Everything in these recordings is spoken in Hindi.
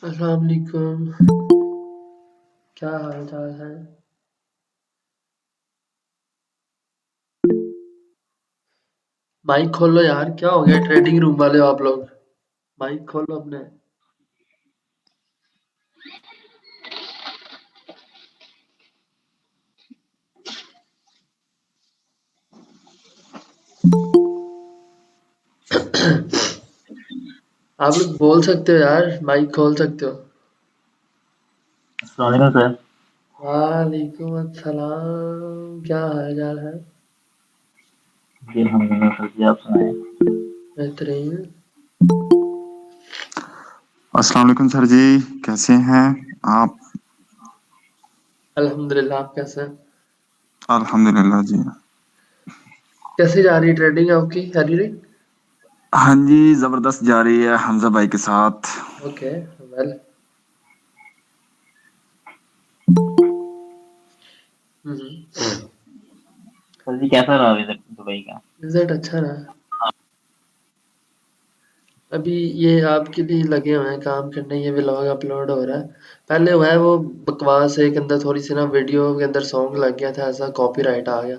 अस्सलाम वालेकुम। क्या हाल चाल है? माइक खोलो यार, क्या हो गया? ट्रेडिंग रूम वाले हो आप लोग? माइक खोलो अपने। आप लोग बोल सकते हो यार, माइक खोल सकते हो। अस्सलाम वालेकुम सर। वालेकुम अस्सलाम, क्या हाल चाल है? जी अल्हम्दुलिल्लाह सर जी, आप सुनाएं। बेहतरीन। अस्सलाम वालेकुम सर जी, कैसे हैं आप? अल्हम्दुलिल्लाह, आप कैसे हैं? अल्हम्दुलिल्लाह जी। कैसे जा रही है ट्रेडिंग आपकी? हरी रही? हाँ जी, जबरदस्त जा रही है हमजा भाई के साथ। Okay, well. सर जी कैसा रहा अभी तक दुबई का? रिजल्ट अच्छा रहा। अभी ये आपके लिए लगे हुए हैं काम करने, ये व्लॉग अपलोड हो रहा है। पहले हुआ है वो बकवास, एक अंदर थोड़ी सी ना वीडियो के अंदर सॉन्ग लग गया था, ऐसा कॉपीराइट आ गया।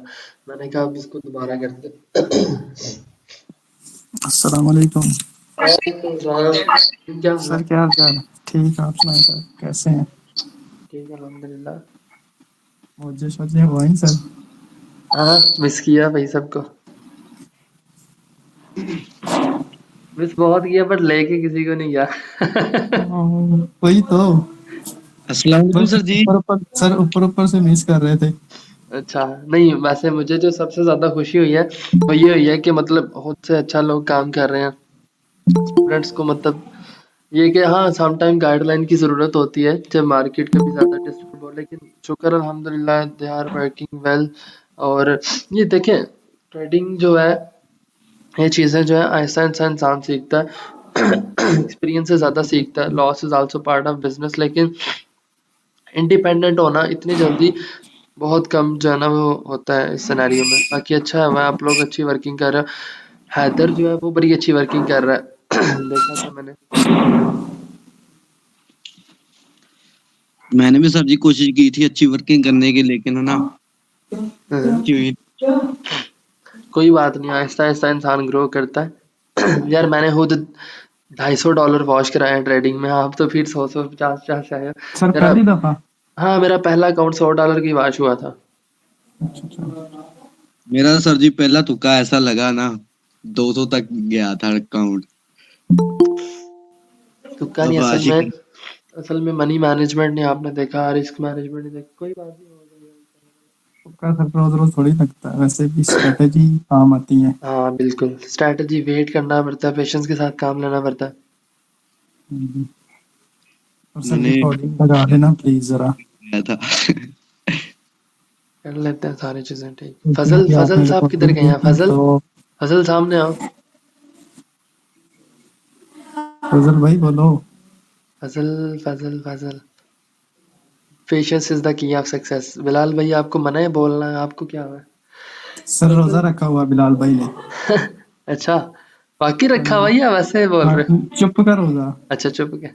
मैंने कहा अब इसको दोबारा करते। अस्सलाम वालेकुम। वालेकुम सलाम। क्या हुआ? सर क्या हाल चाल? ठीक, आप सुनाए सर, कैसे हैं? ठीक है, अल्हम्दुलिल्लाह। मौजे शौजे हुआ ही सर? हाँ, मिस किया भाई सबको। मिस बहुत किया पर लेके किसी को नहीं गया। वही तो। अस्सलाम वालेकुम बस सर जी। ऊपर ऊपर से मिस कर रहे थे। अच्छा, नहीं वैसे मुझे जो सबसे ज़्यादा खुशी हुई है, वो ये हुई है कि मतलब खुद से अच्छा लोग काम कर रहे हैं। स्टूडेंट्स को मतलब ये कि हाँ, सम टाइम गाइडलाइन की ज़रूरत होती है जब मार्केट कभी ज़्यादा डिस्टर्ब हो, लेकिन शुक्र अल्हम्दुलिल्लाह दे आर वर्किंग वेल। और ये देखें, ट्रेडिंग जो है, ये चीज़ें जो है आहिस्ता-आहिस्ता इंसान सीखता है। एक्सपीरियंस से ज़्यादा सीखता है। Loss is also part of business, लेकिन इंडिपेंडेंट होना इतनी जल्दी बहुत कम जो है ना वो होता है इस सिनेरियो में। बाकी अच्छा है, आप लोग अच्छी वर्किंग कर रहे हो। हैदर जो है वो बड़ी अच्छी वर्किंग कर रहा है। देखा था मैंने। मैंने भी सर जी कोशिश की थी अच्छी वर्किंग करने की, लेकिन है ना हाँ, अच्छी हुई। कोई बात नहीं, आहिस्ता आहिस्ता इंसान ग्रो करता है। यार मैंने खुद $250 वॉश कराए हैं ट्रेडिंग में। आप तो फिर 100 150 से आए हो। सर मेरा, पहली दफा? हाँ, मेरा पहला अकाउंट $100 की वॉश हुआ था। अच्छा अच्छा। मेरा सर जी पहला तुक्का ऐसा लगा ना, 200 तक गया था अकाउंट। तुक्का नहीं, अब आशिक। असल में मनी मैनेजमेंट नहीं आपने देखा, रिस्क मैनेजमेंट नहीं देखा। कोई बात नहीं, हो जाएगा। का सर रोज रोज थोड़ी लगता है, वैसे भी स्ट्रेटेजी काम आती है। हाँ बिल्कुल, स्ट्रैटेजी वेट करना पड़ता है, पेशेंस के साथ काम लेना पड़ता है। हम्म। और सर मैंने रिकॉर्डिंग लगा देना प्लीज जरा, गया था। कर लेते हैं सारी चीजें ठीक। क्योंकि फजल अभी फजल आपने साहब किधर रिकॉर्डिंग गए दी हैं? थी फजल, तो। फजल सामने आओ। फजल भाई बोलो। Fazal, Fazal, Fazal. Patience is the key of success. Bilal भाई आपको मना है बोलना है, आपको क्या हुआ है? सर रोजा फजल। रखा हुआ बिलाल भाई ने। अच्छा, बाकी हाँ रखा जी। हुआ या वैसे बोल हाँ, रहे हो? चुप का रोजा। अच्छा, चुप क्या।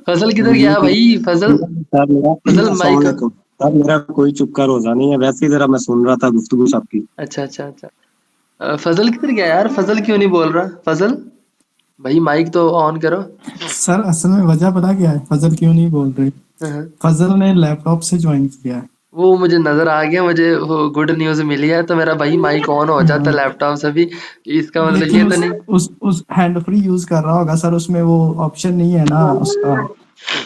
फजल किधर नहीं गया भाई? फजल, सर मेरा फजल अस्सलाम माइक। वालेकुम। सर मेरा कोई चुपका रोजा नहीं है, वैसे ही जरा मैं सुन रहा था गुफ्तगू सबकी। अच्छा अच्छा अच्छा। फजल किधर गया यार? फजल क्यों नहीं बोल रहा? फजल भाई, माइक तो ऑन करो। सर असल में वजह पता क्या है, फजल क्यों नहीं बोल रहे? हाँ, हाँ। फजल ने लैपटॉप से ज्वाइन किया है। वो मुझे नजर आ गया, मुझे वो गुड न्यूज मिली है, तो मेरा भाई माइक ऑन हो जाता हाँ, लैपटॉप से भी। इसका मतलब लेकिन ये तो नहीं। उस हैंड फ्री यूज कर रहा होगा सर, उसमें वो ऑप्शन नहीं है ना उसका,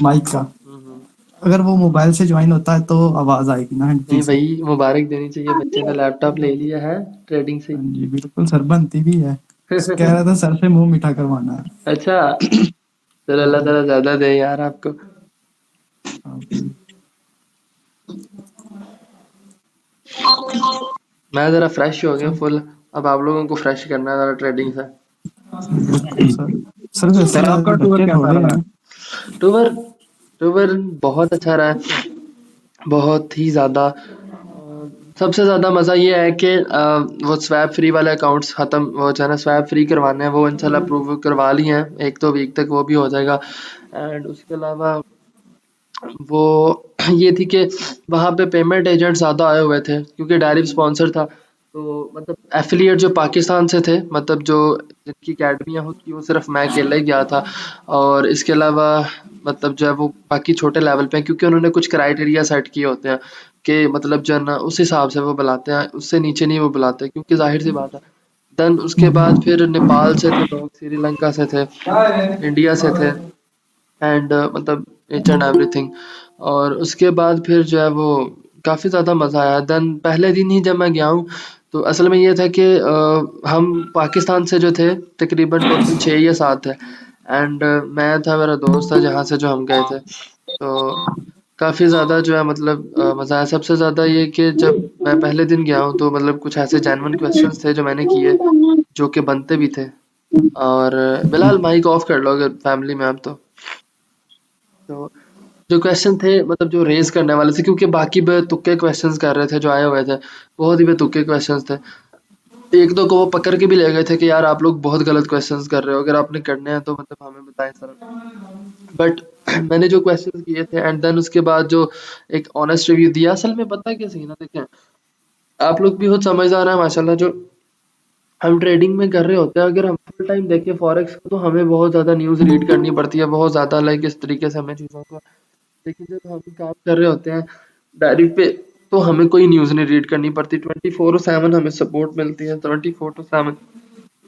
माइक का। हम्म। अगर वो मोबाइल से ज्वाइन होता है तो आवाज आएगी ना हैंड फ्री नहीं से। भाई, मुबारक देनी चाहिए, बच्चे ने लैपटॉप ले लिया है ट्रेडिंग से। हाँ जी बिल्कुल सर, बनती भी है। कह रहा था सर से मुंह मीठा करवाना है। अच्छा, चलो हाँ अल्लाह जी। ताला ज्यादा दे यार आपको। हाँ जी। मैं जरा फ्रेश हो गया फुल। अब आप लोगों को फ्रेश करना है जरा ट्रेडिंग से। बिल्कुल सर। सर वैसे सर आज आपका टूर बच्चे कैसा थोड़े रहा? हैं। टूवर, टूवर बहुत अच्छा रहा है, बहुत ही ज्यादा। सबसे ज़्यादा मज़ा ये है कि वो स्वैप फ्री वाले अकाउंट्स ख़त्म, वो जो है ना स्वैप फ्री करवाने हैं, वो इंशाल्लाह अप्रूव करवा लिए हैं, 1-2 वीक तक वो भी हो जाएगा। एंड उसके अलावा वो ये थी कि वहाँ पे पेमेंट एजेंट ज़्यादा आए हुए थे क्योंकि डायरेक्ट स्पॉन्सर था। तो मतलब एफिलिएट जो पाकिस्तान से थे, मतलब जो जिनकी अकेडमियाँ होती वो सिर्फ मैं अकेला ही गया था। और इसके अलावा मतलब जो है वो बाकी छोटे लेवल पे हैं, क्योंकि उन्होंने कुछ क्राइटेरिया सेट किए होते हैं कि मतलब जो है ना उस हिसाब से वो बुलाते हैं, उससे नीचे नहीं वो बुलाते क्योंकि जाहिर सी बात है। देन उसके बाद फिर नेपाल से थे लोग, श्रीलंका से थे, इंडिया से थे, एंड मतलब ईच एंड एवरीथिंग। और उसके बाद फिर जो है वो काफ़ी ज़्यादा मज़ा आया। देन पहले दिन ही जब मैं गया हूँ तो असल में ये था कि हम पाकिस्तान से जो थे तकरीबन टोटल 6 या 7 थे, एंड मैं था, मेरा दोस्त था जहाँ से जो हम गए थे। तो काफ़ी ज़्यादा जो है मतलब मज़ा आया। सबसे ज़्यादा ये कि जब मैं पहले दिन गया हूँ तो मतलब कुछ ऐसे जेन्युइन क्वेश्चंस थे जो मैंने किए, जो कि बनते भी थे। और बिलाल माइक ऑफ कर लो अगर फैमिली में आप तो जो क्वेश्चन थे मतलब जो रेज़ करने वाले थे, क्योंकि बाकी बेतुके क्वेश्चंस कर रहे थे जो आए हुए थे, बहुत ही बेतुके क्वेश्चंस थे। 1-2 को वो पकड़ के भी ले गए थे कि यार आप लोग बहुत गलत क्वेश्चंस कर रहे हो, अगर आपने करने हैं तो मतलब हमें बताएं सर। बट मैंने जो क्वेश्चंस किए थे एंड देन उसके बाद जो एक ऑनेस्ट रिव्यू दिया, असल में पता है क्या सीन है, देखें आप लोग भी बहुत समझदार हैं माशाल्लाह। जो हम ट्रेडिंग में कर रहे होते हैं, अगर हम फुल टाइम देखें फॉरेक्स को, तो हमें बहुत ज़्यादा न्यूज़ रीड करनी पड़ती है, बहुत ज़्यादा लाइक इस तरीके से हमें चीज़ों को। लेकिन जब हम काम कर रहे होते हैं डायरेक्ट पे, तो हमें कोई न्यूज़ नहीं रीड करनी पड़ती, 24/7 हमें सपोर्ट मिलती है, 24/7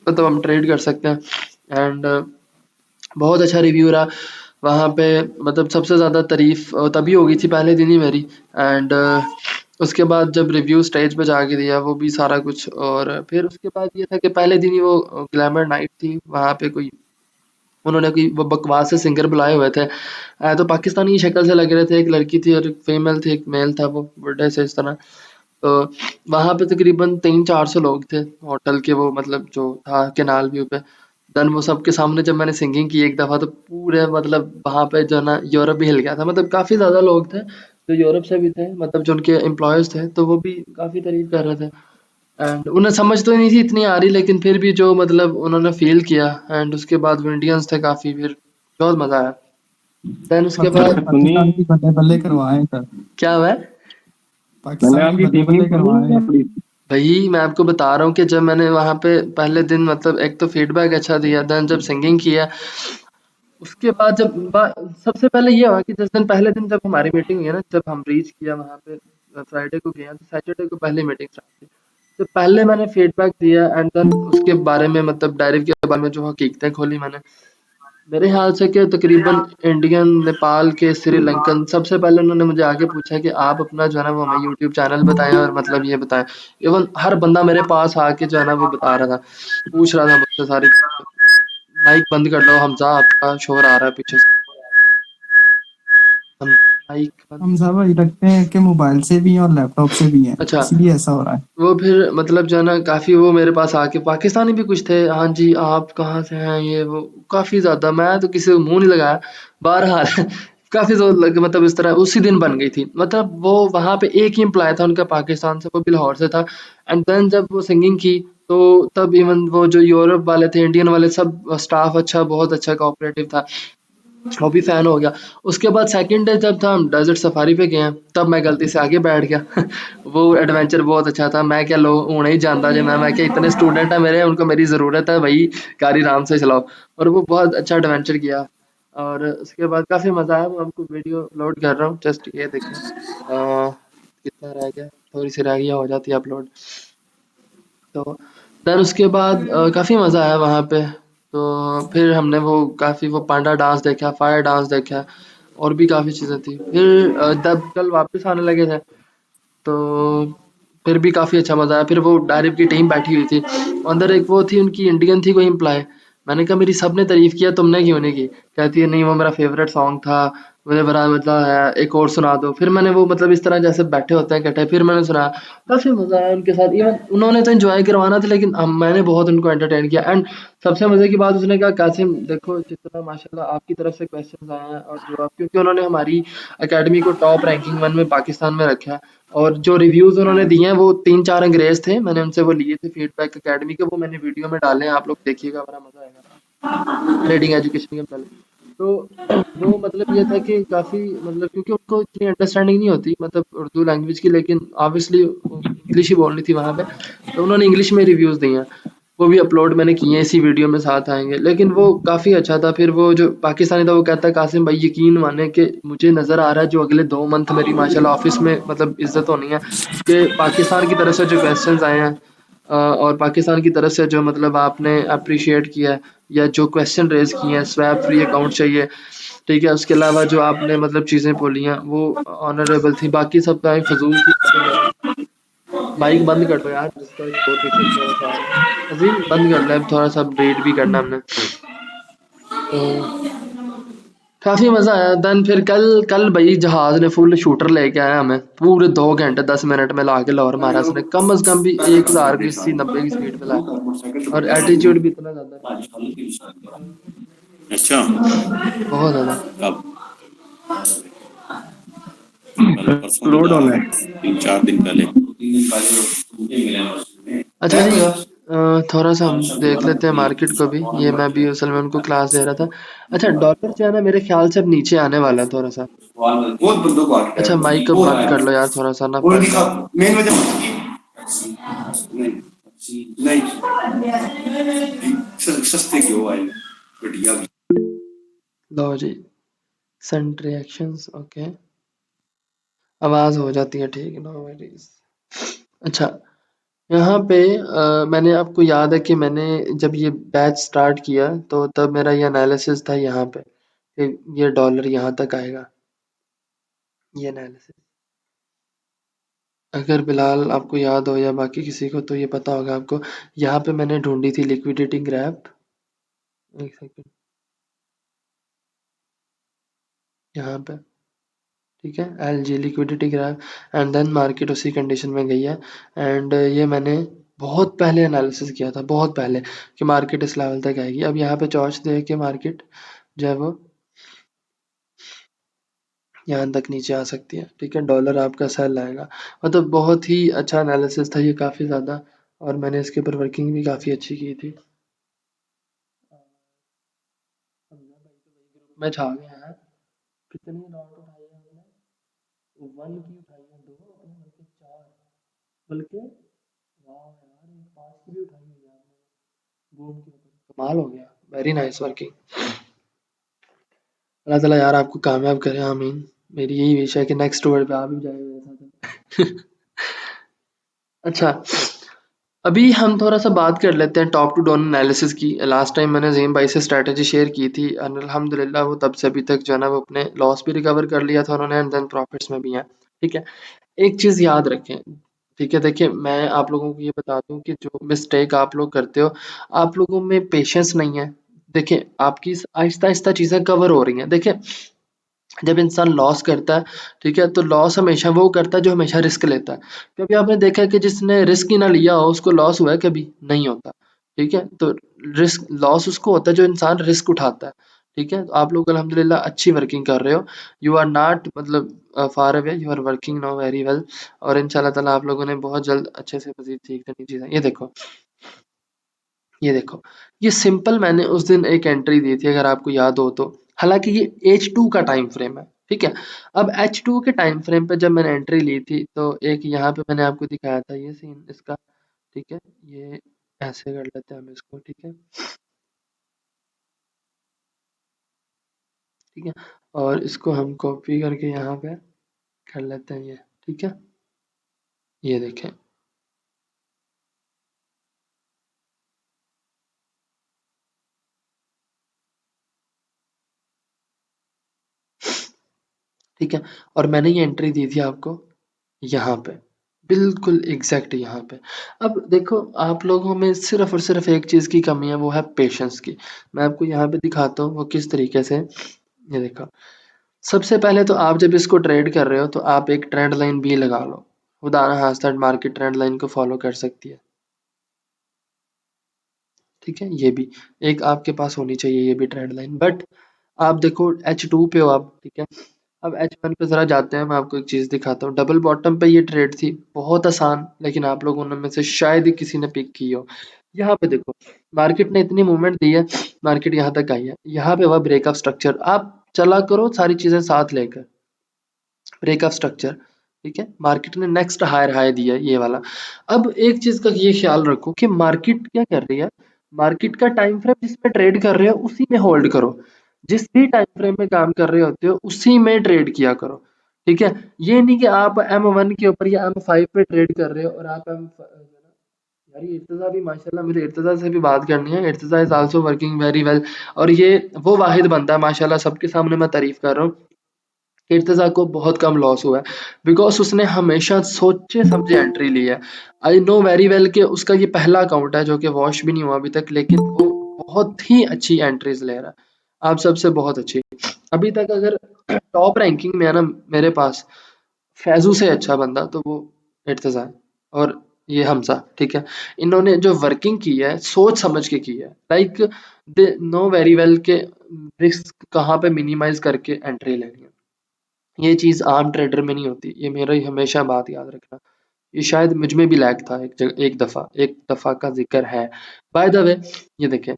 मतलब हम ट्रेड कर सकते हैं। एंड बहुत अच्छा रिव्यू रहा वहाँ पे, मतलब सबसे ज़्यादा तारीफ तभी हो गई थी पहले दिन ही मेरी। एंड उसके बाद जब रिव्यू स्टेज पे जाके दिया वो भी सारा कुछ, और फिर उसके बाद ये था कि पहले दिन ही वो ग्लैमर नाइट थी वहाँ पे, कोई उन्होंने कोई वो बकवास से सिंगर बुलाए हुए थे। तो पाकिस्तानी की शक्ल से लग रहे थे, एक लड़की थी और एक फीमेल थी, एक मेल था, वो बुड्ढे से इस तरह। तो वहाँ पे तकरीबन 300-400 लोग थे होटल के, वो मतलब जो था केनाल व्यू पे। देन वो सबके सामने जब मैंने सिंगिंग की एक दफ़ा, तो पूरे मतलब वहाँ पे जो है ना यूरोप भी हिल गया था, मतलब काफ़ी ज़्यादा लोग थे जो यूरोप से भी थे, मतलब जो उनके एम्प्लॉयज़ थे, तो वो भी काफ़ी तारीफ कर रहे थे। एंड उन्हें समझ तो नहीं थी इतनी आ रही, लेकिन फिर भी जो मतलब उन्होंने फील किया, एंड उसके बाद वो इंडियंस थे काफ़ी, फिर बहुत मज़ा आया। देन उसके बाद पाकिस्तान की बल्ले बल्ले करवाएं सर, क्या हुआ है मैंने पाकिस्तान की आपकी बल्ले टीम बल्ले करवाएं। अपनी भाई, मैं आपको बता रहा हूँ कि जब मैंने वहाँ पे पहले दिन मतलब एक तो फीडबैक अच्छा दिया, देन जब सिंगिंग किया, उसके बाद जब सबसे पहले ये हुआ कि जिस दिन पहले दिन जब हमारी मीटिंग हुई है ना, जब हम रीच किया वहाँ पे, फ्राइडे को गया तो सैटरडे को पहले मीटिंग स्टार्ट थी। तो पहले मैंने फीडबैक दिया एंड देन उसके बारे में मतलब डायरेक्ट के बारे में जो हकीकतें खोली मैंने। मेरे ख्याल से कि तकरीबन इंडियन, नेपाल के, श्रीलंकन, सबसे पहले उन्होंने मुझे आके पूछा कि आप अपना जो है ना वो हमें यूट्यूब चैनल बताएं और मतलब ये बताएं। इवन हर बंदा मेरे पास आके जो है ना वो बता रहा था, पूछ रहा था मुझसे सारी चीजें। माइक बंद कर लो हमजा, आपका शोर आ रहा है पीछे से। माइक बंद। हम सब वही रखते हैं कि मोबाइल से भी हैं और लैपटॉप से भी हैं, अच्छा, इसलिए ऐसा हो रहा है। वो फिर मतलब जो है ना काफ़ी वो मेरे पास आके पाकिस्तानी भी कुछ थे, हाँ जी आप कहाँ से हैं, ये वो काफ़ी ज़्यादा, मैं तो किसी को मुंह नहीं लगाया। बहरहाल काफ़ी जो मतलब इस तरह उसी दिन बन गई थी, मतलब वो वहाँ पे एक ही एम्प्लॉय था उनका पाकिस्तान से, वो भी लाहौर से था। एंड देन जब वो सिंगिंग की तो तब इवन वो जो यूरोप वाले थे, इंडियन वाले, सब स्टाफ अच्छा, बहुत अच्छा कोऑपरेटिव था, वो भी फ़ैन हो गया। उसके बाद सेकंड डे जब था हम डेज़र्ट सफारी पे गए हैं, तब मैं गलती से आगे बैठ गया वो एडवेंचर बहुत अच्छा था। मैं क्या लो हूँ ही जानता जे मैं क्या इतने स्टूडेंट हैं मेरे, उनको मेरी ज़रूरत है भाई, गाड़ी आराम से चलाओ। और वो बहुत अच्छा एडवेंचर किया, और उसके बाद काफ़ी मज़ा आया। मैं आपको वीडियो अपलोड कर रहा हूँ, जस्ट ये देखें। कितना रह गया, थोड़ी सी रह गया, हो जाती है अपलोड। तो देन उसके बाद काफ़ी मज़ा आया वहाँ पे। तो फिर हमने वो काफ़ी वो पांडा डांस देखा, फायर डांस देखा, और भी काफ़ी चीज़ें थी। फिर जब कल वापस आने लगे थे तो फिर भी काफ़ी अच्छा मज़ा आया। फिर वो डायरेक्ट की टीम बैठी हुई थी, अंदर एक वो थी उनकी इंडियन थी कोई एम्प्लॉय। मैंने कहा मेरी सबने तारीफ़ किया, तुमने क्यों नहीं की? कहती है नहीं वो मेरा फेवरेट सॉन्ग था, मुझे बड़ा मतलब है, एक और सुना दो। फिर मैंने वो मतलब इस तरह जैसे बैठे होते हैं इकट्ठे, फिर मैंने सुना, काफी मजा आया उनके साथ। इवन उन्होंने तो एंजॉय करवाना था, लेकिन मैंने बहुत उनको एंटरटेन किया। एंड सबसे मजे की बात उसने कहा, कासिम देखो जितना माशाल्लाह आपकी तरफ से क्वेश्चंस आए हैं, और जो आप, क्योंकि उन्होंने हमारी एकेडमी को टॉप रैंकिंग 1 में पाकिस्तान में रखा है, और जो रिव्यूज उन्होंने दिए हैं वो 3-4 अंग्रेज थे, मैंने उनसे वो लिए थे फीडबैक एकेडमी के, वो मैंने वीडियो में डाले हैं, आप लोग देखिएगा, बड़ा मजा आएगा ट्रेडिंग एजुकेशन के पहले। तो वो मतलब ये था कि काफ़ी मतलब, क्योंकि उनको इतनी अंडरस्टैंडिंग नहीं होती मतलब उर्दू लैंग्वेज की, लेकिन ऑब्वियसली इंग्लिश ही बोलनी थी वहाँ पे, तो उन्होंने इंग्लिश में रिव्यूज़ दिए हैं, वो भी अपलोड मैंने किए हैं, इसी वीडियो में साथ आएंगे। लेकिन वो काफ़ी अच्छा था। फिर वो जो पाकिस्तानी था वो कहता है, कासिम भाई यकीन माने कि मुझे नज़र आ रहा है जो अगले 2 मंथ मेरी माशाल्लाह ऑफिस में मतलब इज्जत होनी है, कि पाकिस्तान की तरफ से जो क्वेश्चंस आए हैं, और पाकिस्तान की तरफ से जो मतलब आपने अप्रिशिएट किया है, या जो क्वेश्चन रेज किए हैं, स्वैप फ्री अकाउंट चाहिए, ठीक है, उसके अलावा जो आपने मतलब चीज़ें बोली हैं वो ऑनरेबल थी, बाकी सब टाइम फजूल थी बातें कर। माइक बंद कर दो यार, जिसका शोर पीछे से थोड़ा सा आ रहा है। अजीम बंद कर ले, अब थोड़ा सा अपडेट भी करना हमने। तो काफी मजा आया। देन फिर कल कल भाई जहाज ने फुल शूटर लेके आया हमें, पूरे 2 घंटे 10 मिनट में लाके लाहौर मारा उसने, कम अज कम भी 1000 की 80-90 की स्पीड पे लाया, और एटीट्यूड भी इतना ज्यादा नहीं, अच्छा बहुत ज्यादा। कब कल परसों की लोड होना बात है। है 3-4 दिन पहले अच्छा जी, थोड़ा सा हम देख लेते हैं मार्केट को भी, ये मैं भी असल में उनको क्लास दे रहा था। अच्छा डॉलर जो है ना, मेरे ख्याल से अब नीचे आने वाला है थोड़ा सा। बहुत बंदों को आके अच्छा माइक अब वो बंद है कर लो यार, थोड़ा सा ना और फट दिखा रहा है। मेन वजह नहीं नहीं सस्ते क्यों आए बढ़िया लो जी, सेंट रिएक्शंस, ओके, आवाज हो जाती है ठीक, नो वरीज। अच्छा, यहाँ पे मैंने, आपको याद है कि मैंने जब ये बैच स्टार्ट किया तो तब मेरा ये एनालिसिस था यहाँ पे कि ये डॉलर यहाँ तक आएगा, ये एनालिसिस। अगर बिलाल आपको याद हो या बाकी किसी को तो ये पता होगा आपको, यहाँ पे मैंने ढूंढी थी लिक्विडिटी ग्रैप, एक सेकंड, यहाँ पे, ठीक है, LG liquidity grab, and then market उसी कंडीशन में गई है। एंड ये मैंने बहुत पहले एनालिसिस किया था, बहुत पहले, कि मार्केट इस लेवल तक आएगी। अब यहाँ पे चॉइस दे के मार्केट जो है वो यहाँ तक नीचे आ सकती है, ठीक है, डॉलर आपका सेल आएगा। मतलब बहुत ही अच्छा एनालिसिस था ये, काफ़ी ज़्यादा, और मैंने इसके ऊपर वर्किंग भी काफ़ी अच्छी की थी। में छा गया है। कितनी नॉट उठाई है हमने? 1 की उठाई है, 2 अपने, बल्कि 4, बल्कि वाह यार, ये 5 की भी उठाई है यार, बूम के ऊपर, कमाल हो गया, वेरी नाइस वर्किंग। अल्लाह ताला यार आपको कामयाब करे, आमीन। मेरी यही विश है कि नेक्स्ट वर्ड पे आप भी जाए मेरे साथ। अच्छा, अभी हम थोड़ा सा बात कर लेते हैं टॉप टू डाउन एनालिसिस की। लास्ट टाइम मैंने ज़हीम भाई से स्ट्रैटेजी शेयर की थी, और अल्हम्दुलिल्लाह वो तब से अभी तक जो है ना, वो अपने लॉस भी रिकवर कर लिया था उन्होंने, एंड देन प्रॉफिट्स में भी हैं, ठीक है। एक चीज़ याद रखें, ठीक है, देखिए मैं आप लोगों को ये बता दूं कि जो मिस्टेक आप लोग करते हो, आप लोगों में पेशेंस नहीं है। देखिए आपकी आहिस्ता आहिस्ता चीज़ें कवर हो रही हैं। देखिए जब इंसान लॉस करता है, ठीक है, तो लॉस हमेशा वो करता है जो हमेशा रिस्क लेता है। कभी आपने देखा है कि जिसने रिस्क ही ना लिया हो उसको लॉस हुआ है? कभी नहीं होता, ठीक है। तो रिस्क लॉस उसको होता है जो इंसान रिस्क उठाता है, ठीक है। तो आप लोग अल्हम्दुलिल्लाह अच्छी वर्किंग कर रहे हो, यू आर नॉट मतलब far away, you are working now very well, और इंशाल्लाह ताला आप लोगों ने बहुत जल्द अच्छे से मजीद सीख लेनी चीज़ें। ये देखो, ये सिंपल मैंने उस दिन एक एंट्री दी थी अगर आपको याद हो तो, हालांकि ये H2 का टाइम फ्रेम है, ठीक है। अब H2 के टाइम फ्रेम पे जब मैंने एंट्री ली थी तो एक यहाँ पे मैंने आपको दिखाया था ये सीन इसका, ठीक है। ये ऐसे कर लेते हैं हम इसको, ठीक है, ठीक है, और इसको हम कॉपी करके यहाँ पे कर लेते हैं ये, ठीक है। ये देखें, ठीक है, और मैंने ये एंट्री दी थी आपको यहाँ पे, बिल्कुल एग्जैक्ट यहाँ पे। अब देखो आप लोगों में सिर्फ और सिर्फ एक चीज़ की कमी है, वो है पेशेंस की। मैं आपको यहाँ पे दिखाता हूँ वो किस तरीके से, ये देखो, सबसे पहले तो आप जब इसको ट्रेड कर रहे हो तो आप एक ट्रेंड लाइन भी लगा लो। खुदा ना खास्ता मार्केट ट्रेंड लाइन को फॉलो कर सकती है, ठीक है। ये भी एक आपके पास होनी चाहिए, ये भी ट्रेंड लाइन। बट आप देखो H2 पे हो आप, ठीक है। अब H1 पे जरा जाते हैं, मैं आपको एक चीज दिखाता हूँ। डबल बॉटम पे ये ट्रेड थी, बहुत आसान, लेकिन आप लोगों में से शायद ही किसी ने पिक की हो। यहाँ पे देखो मार्केट ने इतनी मूवमेंट दी है, मार्केट यहाँ तक आई है, यहाँ पे हुआ ब्रेकअप स्ट्रक्चर। आप चला करो सारी चीजें साथ लेकर, ब्रेकअप स्ट्रक्चर, ठीक है। मार्केट ने नेक्स्ट हायर हाई दिया है, ये वाला। अब एक चीज का ये ख्याल रखो कि मार्केट क्या कर रही है, मार्केट का टाइम फ्रेम जिसमें ट्रेड कर रहे हो उसी में होल्ड करो। जिस भी टाइम फ्रेम में काम कर रहे होते हो उसी में ट्रेड किया करो, ठीक है। ये नहीं कि आप M1 के ऊपर या M5 पे ट्रेड कर रहे हो और आप यार ये इर्तिजा भी माशाल्लाह, मुझे इर्तिजा से भी बात करनी है। Irtiza is also working very well, और ये वो वाहिद बंदा है माशाल्लाह, सबके सामने मैं तारीफ कर रहा हूँ। इर्तिजा को बहुत कम लॉस हुआ है बिकॉज उसने हमेशा सोचे समझे एंट्री ली है। आई नो वेरी वेल कि उसका ये पहला अकाउंट है जो कि वॉश भी नहीं हुआ अभी तक, लेकिन वो बहुत ही अच्छी एंट्रीज ले रहा है, आप सबसे बहुत अच्छी। अभी तक अगर टॉप रैंकिंग में है ना मेरे पास फैजू से अच्छा बंदा तो वो इर्तिजा है, और ये हमजा, ठीक है। इन्होंने जो वर्किंग की है सोच समझ के की है, like they know very well के रिस्क कहाँ पे मिनिमाइज करके एंट्री लेनी है। ये चीज आम ट्रेडर में नहीं होती, ये मेरा ही हमेशा बात याद रखना। ये शायद मुझ में भी लैग था एक दफा का जिक्र है। बाय द वे ये देखें,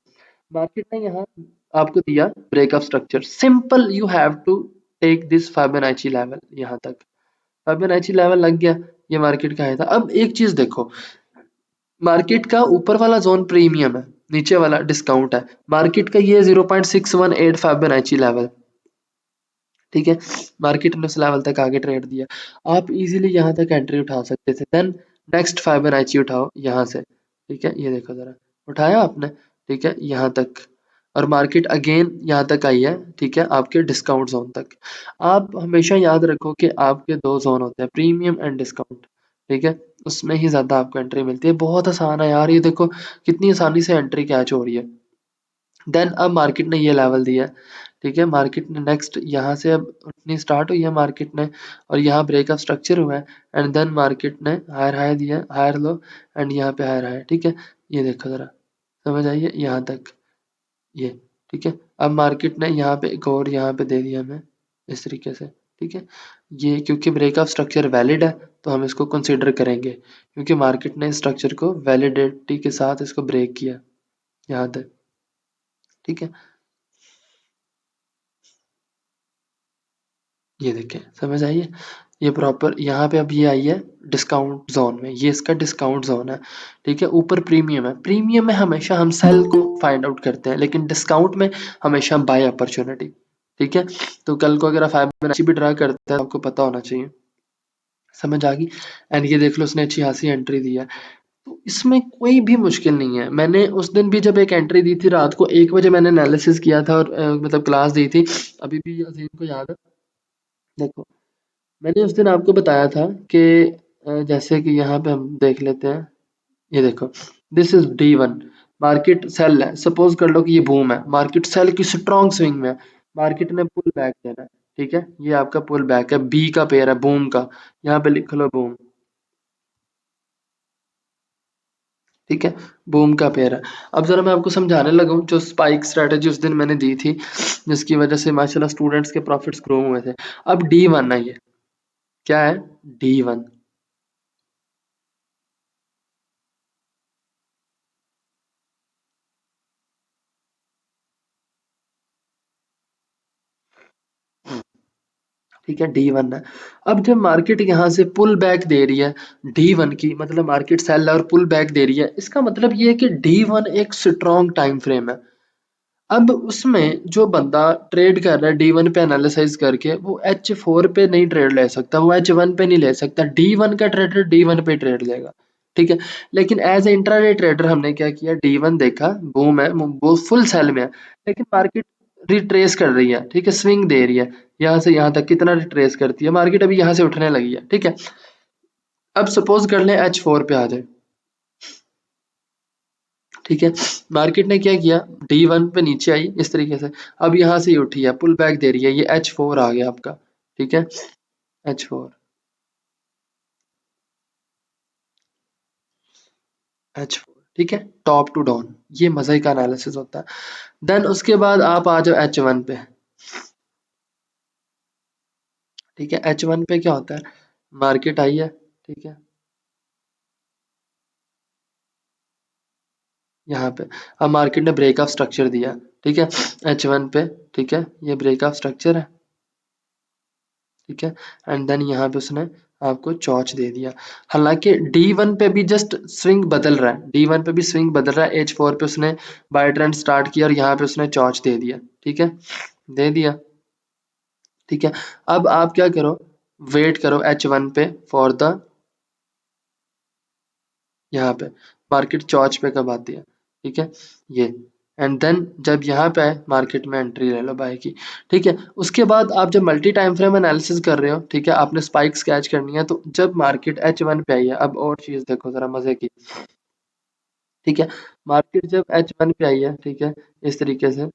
मार्केट ने यहाँ आपको दिया breakup structure, simple, you have to take this Fibonacci level, यहाँ तक फिबोनाची लेवल लग गया, ये मार्केट का है था। अब एक चीज देखो, मार्केट का ऊपर वाला जोन प्रीमियम है, नीचे वाला डिस्काउंट है। मार्केट का ये 0.618 फिबोनाची लेवल, ठीक है। मार्केट ने उस लेवल तक आगे ट्रेड दिया, आप इजीली यहाँ तक एंट्री उठा सकते थे। देन नेक्स्ट फिबोनाची उठाओ यहाँ से, ठीक है। ये देखो जरा, उठाया आपने, ठीक है, यहाँ तक, और मार्केट अगेन यहाँ तक आई है, ठीक है, आपके डिस्काउंट जोन तक। आप हमेशा याद रखो कि आपके दो जोन होते हैं, प्रीमियम एंड डिस्काउंट, ठीक है। उसमें ही ज्यादा आपको एंट्री मिलती है। बहुत आसान है यार, ये देखो कितनी आसानी से एंट्री कैच हो रही है। देन अब मार्केट ने ये लेवल दिया, ठीक है। मार्केट ने नेक्स्ट यहाँ से अब उठनी स्टार्ट हुई है मार्केट ने, और यहाँ ब्रेकअप स्ट्रक्चर हुआ है, एंड देन मार्केट ने हायर हाई दिया, हायर लो, एंड यहाँ पे हायर हाई, ठीक है। ये देखो जरा, समझ आइए यहाँ तक, ये, ठीक है। अब मार्केट ने यहाँ पे एक और यहाँ पे दे दिया हमें इस तरीके से, ठीक है। ये क्योंकि ब्रेकअप स्ट्रक्चर वैलिड है तो हम इसको कंसिडर करेंगे, क्योंकि मार्केट ने स्ट्रक्चर को वैलिडिटी के साथ इसको ब्रेक किया यहाँ तक, ठीक है। ये देखें, समझ आई है, ये प्रॉपर यहाँ पे अब ये आई है डिस्काउंट जोन में, ये इसका डिस्काउंट जोन है, ठीक है। ऊपर प्रीमियम है, प्रीमियम में हमेशा हम सेल को फाइंड आउट करते हैं, लेकिन डिस्काउंट में हमेशा बाय अपॉर्चुनिटी, ठीक है। तो कल को अगर आप फिबोनाची भी ट्राई करते हैं आपको पता होना चाहिए, समझ आ गई। एंड ये देख लो उसने अच्छी खासी एंट्री दी है, तो इसमें कोई भी मुश्किल नहीं है। मैंने उस दिन भी जब एक एंट्री दी थी रात को 1 बजे, मैंने एनालिसिस किया था और मतलब क्लास दी थी, अभी भी अजीम को याद है। देखो मैंने उस दिन आपको बताया था कि जैसे कि यहाँ पे हम देख लेते हैं, ये देखो this is D1, market sell है, सपोज कर लो कि ये बूम है, मार्केट सेल की स्ट्रॉन्ग स्विंग में है, मार्केट ने पुल बैक देना है, ठीक है। ये आपका पुल बैक है, बी का पेयर है बूम का, यहाँ पे लिख लो बूम, ठीक है, बूम का पेयर है। अब जरा मैं आपको समझाने लगा हूँ जो स्पाइक स्ट्रेटेजी उस दिन मैंने दी थी, जिसकी वजह से माशाल्लाह स्टूडेंट्स के प्रॉफिट्स ग्रो हुए थे। अब D1 है, ये क्या है, D1, ठीक है, D1 है। अब जब मार्केट यहाँ से पुल बैक दे रही है D1 की, मतलब मार्केट सेल और पुल बैक दे रही है, इसका मतलब ये है कि D1 एक स्ट्रॉन्ग टाइम फ्रेम है। अब उसमें जो बंदा ट्रेड कर रहा है D1 पे एनालिसाइज करके, वो H4 पे नहीं ट्रेड ले सकता, वो H1 पे नहीं ले सकता। D1 का ट्रेडर D1 पे ट्रेड लेगा, ठीक है। लेकिन एज ए इंट्राडे ट्रेडर हमने क्या किया, D1 देखा बूम है, वो फुल सेल में है, लेकिन मार्केट रिट्रेस कर रही है, ठीक है, स्विंग दे रही है, यहाँ से यहाँ तक कितना रिट्रेस करती है मार्केट, अभी यहाँ से उठने लगी है, ठीक है। अब सपोज कर लें H4 पे आ जाए, ठीक है। मार्केट ने क्या किया, D1 पे नीचे आई इस तरीके से, अब यहाँ से ये उठी है, पुल बैक दे रही है, ये H4 आ गया आपका, ठीक है, H4 H4, ठीक है, टॉप टू डाउन, ये मज़े का एनालिसिस होता है। देन उसके बाद आप आ जाओ H1 पे, ठीक है। H1 पे क्या होता है, मार्केट आई है, ठीक है, यहाँ पे, अब मार्केट ने ब्रेक ऑफ स्ट्रक्चर दिया, ठीक है, H1 पे, ठीक है, ये ब्रेक ऑफ स्ट्रक्चर है, ठीक है, एंड देन यहाँ पे उसने आपको चौच दे दिया। हालांकि D1 पे भी जस्ट स्विंग बदल रहा है, D1 पे भी स्विंग बदल रहा है, H4 पे उसने बाय ट्रेंड स्टार्ट किया और यहाँ पे उसने चौच दे दिया, ठीक है, दे दिया, ठीक है। अब आप क्या करो, वेट करो H1 पे फॉर द, यहाँ पे मार्केट चौच पे कब आती है, ठीक है, ये, एंड देन जब यहाँ पे आए मार्केट में एंट्री ले लो बाय की, ठीक है। उसके बाद आप जब मल्टी टाइम फ्रेम एनालिसिस कर रहे हो, ठीक है, आपने स्पाइक्स कैच करनी है, तो जब मार्केट H1 पे आई है, अब और चीज देखो जरा मजे की, ठीक है, मार्केट जब H1 पे आई है, ठीक है, इस तरीके से,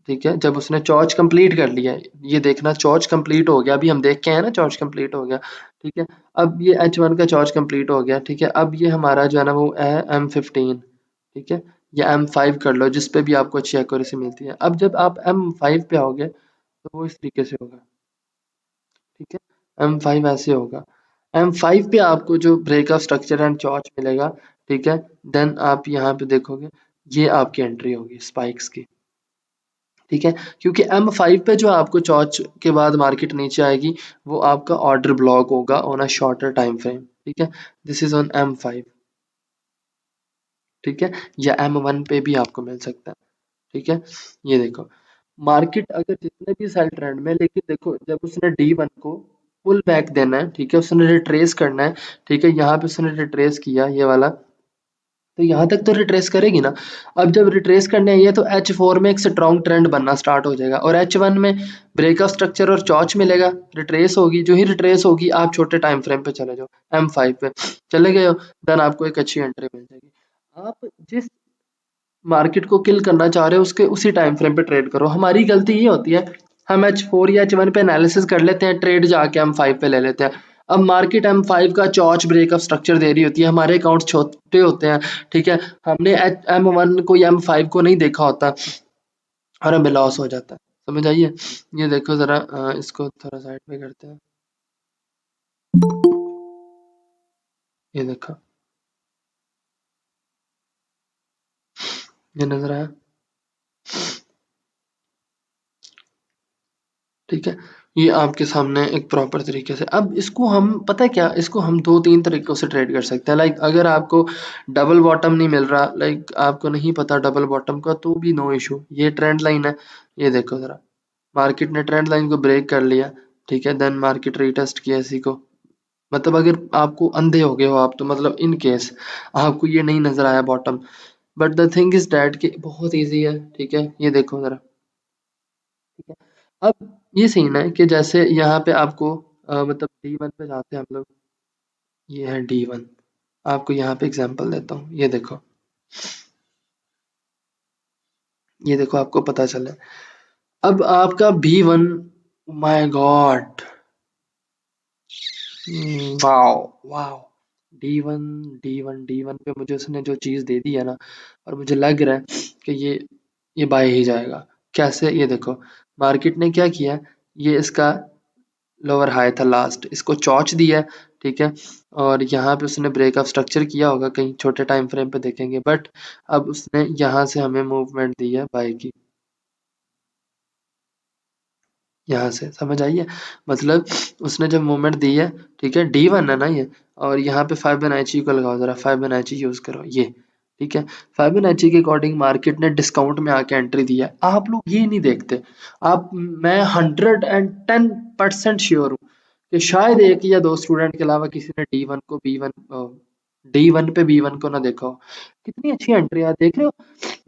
ठीक है, जब उसने चौच कंप्लीट कर लिया है, ये देखना चौच कंप्लीट हो गया, अभी हम देख के आए ना चौच कंप्लीट हो गया, ठीक है, अब ये H1 का चौच कंप्लीट हो गया, ठीक है, अब ये हमारा जो है ना वो है M15, ठीक है, या M5 कर लो, जिस पे भी आपको अच्छी एक्यूरेसी मिलती है। अब जब आप M5 पे आओगे तो वो इस तरीके से होगा, ठीक है, M5 ऐसे होगा, M5 पे आपको जो ब्रेक ऑफ स्ट्रक्चर एंड चौच मिलेगा, ठीक है, देन आप यहाँ पे देखोगे ये आपकी एंट्री होगी स्पाइक्स की, ठीक है, क्योंकि M5 पे जो आपको चौच के बाद मार्केट नीचे आएगी वो आपका ऑर्डर ब्लॉक होगा on a shorter time frame, ठीक है, दिस इज ऑन M5, ठीक है, या M1 पे भी आपको मिल सकता है, ठीक है। ये देखो मार्केट अगर जितने भी सेल ट्रेंड में, लेकिन देखो जब उसने D1 को पुल बैक देना है, ठीक है, उसने रिट्रेस करना है, ठीक है, यहाँ पे उसने रिट्रेस किया ये वाला, तो यहाँ तक तो रिट्रेस करेगी ना। अब जब रिट्रेस करने आई है तो H4 में एक स्ट्रॉन्ग ट्रेंड बनना स्टार्ट हो जाएगा और H1 में ब्रेक ऑफ स्ट्रक्चर और चौच मिलेगा, रिट्रेस होगी, जो ही रिट्रेस होगी आप छोटे टाइम फ्रेम पे चले जाओ, M5 पे चले गए हो, देन आपको एक अच्छी एंट्री मिल जाएगी। आप जिस मार्केट को किल करना चाह रहे हो उसके उसी टाइम फ्रेम पे ट्रेड करो। हमारी गलती ये होती है, हम H4 या H1 पे एनालिसिस कर लेते हैं, ट्रेड जाके M5 पे ले लेते हैं। अब मार्केट M5 का चौच ब्रेक ऑफ स्ट्रक्चर दे रही होती है, हमारे अकाउंट छोटे होते हैं, ठीक है, हमने M1 को या M5 को नहीं देखा होता और हमें लॉस हो जाता है, समझ आइए। ये देखो जरा इसको थोड़ा साइड पे करते हैं, ये देखो, ये नजर आया, ठीक है, ये आपके सामने एक प्रॉपर तरीके से। अब इसको हम पता है क्या, इसको हम 2-3 तरीकों से ट्रेड कर सकते हैं। लाइक अगर आपको डबल बॉटम नहीं मिल रहा, लाइक आपको नहीं पता डबल बॉटम का, तो भी नो इशू, ये ट्रेंड लाइन है, ये देखो जरा, मार्केट ने ट्रेंड लाइन को ब्रेक कर लिया, ठीक है, देन मार्केट रीटेस्ट किया इसी को, मतलब अगर आपको अंधे हो गए हो आप, तो मतलब इन केस आपको ये नहीं नजर आया bottom, but the thing is that कि बहुत ईजी है, ठीक है, ये देखो जरा, ठीक है। अब ये सीन है कि जैसे यहाँ पे आपको मतलब D1 पे जाते हैं हम लोग, ये है D1, आपको यहाँ पे एग्जांपल देता हूँ, ये देखो आपको पता चले, अब आपका B1, my God, wow wow, D1 D1 पे मुझे उसने जो चीज़ दे दी है ना, और मुझे लग रहा है कि ये बाय ही जाएगा। कैसे, ये देखो मार्केट ने क्या किया, ये इसका लोअर हाई था लास्ट, इसको चौच दिया, ठीक है, और यहाँ पे उसने ब्रेक ऑफ स्ट्रक्चर किया होगा कहीं छोटे टाइम फ्रेम पे देखेंगे, बट अब उसने यहाँ से हमें मूवमेंट दी है बाय की, यहाँ से समझ आई है, मतलब उसने जब मूवमेंट दी है, ठीक है, D1 है ना ये, और यहाँ पे फाइबोनाची को लगाओ जरा, फाइबोनाची यूज करो ये, ठीक है, फाइबोनाची के अकॉर्डिंग मार्केट ने डिस्काउंट में आके एंट्री दी है। आप लोग ये नहीं देखते, आप, मैं 110% श्योर हूँ कि शायद एक या दो स्टूडेंट के अलावा किसी ने D1 पे B1 को ना देखा हो। कितनी अच्छी एंट्री है, देख रहे हो,